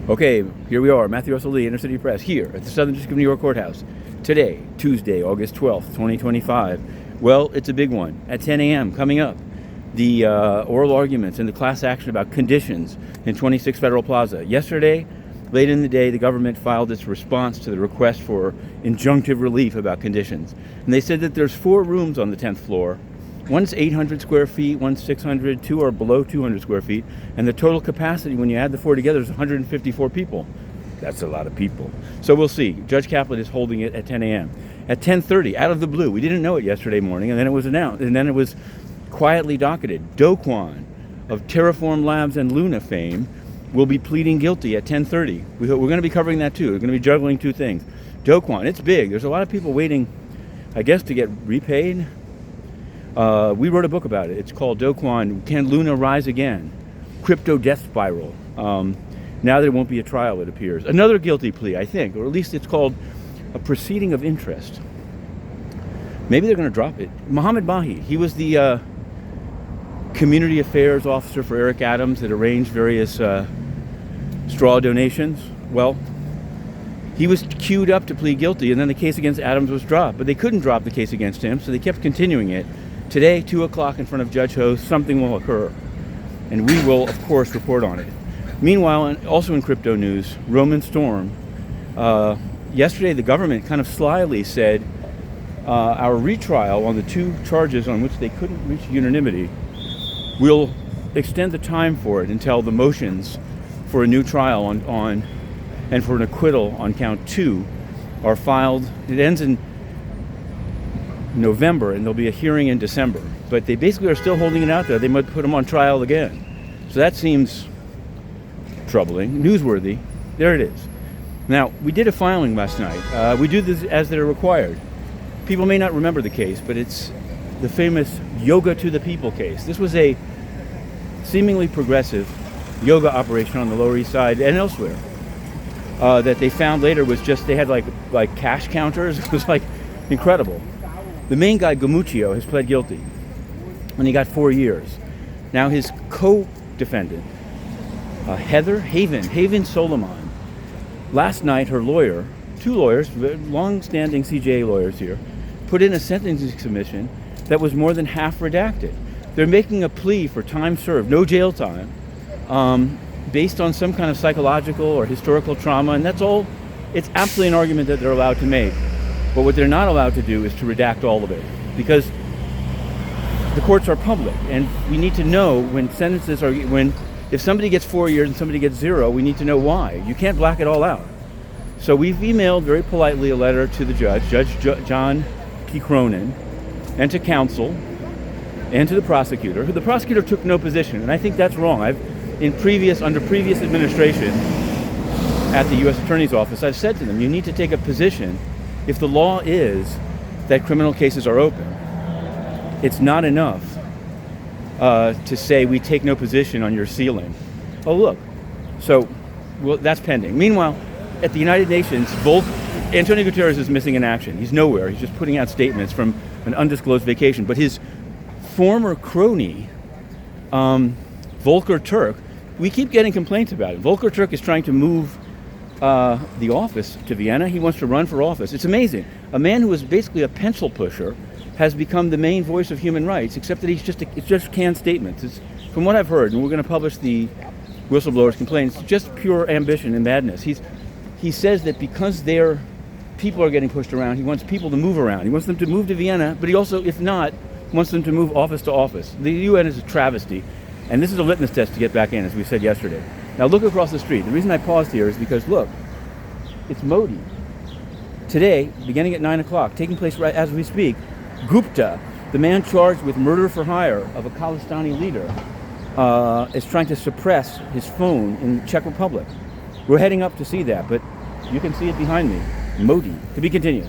Okay, here we are, Matthew Russell Lee, Inner City Press, here at the Southern District of New York Courthouse. Today, Tuesday, August 12th, 2025. Well, it's a big one. At 10 a.m. coming up, the oral arguments in the class action about conditions in 26 Fed Plaza. Yesterday, late in the day, the government filed its response to the request for injunctive relief about conditions. And they said that there's 4 rooms on the 10th floor. One's 800 square feet, one's 600, 2 are below 200 square feet, and the total capacity when you add the 4 together is 154 people. That's a lot of people. So we'll see. Judge Kaplan is holding it at 10 a.m. At 10:30, out of the blue, we didn't know it yesterday morning, and then it was announced, and then it was quietly docketed. Kwon of Terraform Labs and Luna fame will be pleading guilty at 10:30. We're going to be covering that too. We're going to be juggling 2 things. Kwon, it's big. There's a lot of people waiting, I guess, to get repaid. We wrote a book about it. It's called Kwon, Can Luna Rise Again? Crypto Death Spiral. Now there won't be a trial, it appears. Another guilty plea, I think, or at least it's called a proceeding of interest. Maybe they're going to drop it. Mohammed Mahi, he was the community affairs officer for Eric Adams that arranged various straw donations. Well, he was queued up to plead guilty, and then the case against Adams was dropped. But they couldn't drop the case against him, so they kept continuing it. Today, 2 o'clock in front of Judge Ho, something will occur. And we will, of course, report on it. Meanwhile, also in crypto news, Roman Storm. Yesterday, the government kind of slyly said our retrial on the 2 charges on which they couldn't reach unanimity will extend the time for it until the motions for a new trial on and for an acquittal on count 2 are filed. It ends in November, and there'll be a hearing in December. But they basically are still holding it out there. They might put them on trial again. So that seems troubling, newsworthy. There it is. Now, we did a filing last night. We do this as they're required. People may not remember the case, but it's the famous Yoga to the People case. This was a seemingly progressive yoga operation on the Lower East Side and elsewhere that they found later was just, they had like cash counters. It was like incredible. The main guy, Gamuccio, has pled guilty, and he got 4 years. Now his co-defendant, Haven Solomon, last night her lawyer, 2 lawyers, long-standing CJA lawyers here, put in a sentencing submission that was more than half redacted. They're making a plea for time served, no jail time, based on some kind of psychological or historical trauma, and that's all. It's absolutely an argument that they're allowed to make. But what they're not allowed to do is to redact all of it, because the courts are public, and we need to know when sentences are, if somebody gets 4 years and somebody gets 0, we need to know why. You can't black it all out. So we've emailed very politely a letter to the judge, John P. Cronin, and to counsel, and to the prosecutor. The prosecutor took no position, and I think that's wrong. Under previous administration at the U.S. Attorney's Office, I've said to them, you need to take a position. If the law is that criminal cases are open, it's not enough to say we take no position on your sealing. Oh, look. So, well, that's pending. Meanwhile, at the United Nations, Antonio Guterres is missing in action. He's nowhere. He's just putting out statements from an undisclosed vacation. But his former crony, Volker Turk, we keep getting complaints about it. Volker Turk is trying to move the office to Vienna. He wants to run for office. It's amazing. A man who was basically a pencil pusher has become the main voice of human rights, except that it's just canned statements. It's, from what I've heard, and we're going to publish the whistleblower's complaints, just pure ambition and madness. He says that because their people are getting pushed around, he wants people to move around. He wants them to move to Vienna, but he also, if not, wants them to move office to office. The UN is a travesty, and this is a litmus test to get back in, as we said yesterday. Now look across the street. The reason I paused here is because, look, it's Modi. Today, beginning at 9 o'clock, taking place right as we speak, Gupta, the man charged with murder for hire of a Khalistani leader, is trying to suppress his phone in the Czech Republic. We're heading up to see that, but you can see it behind me. Modi. To be continued.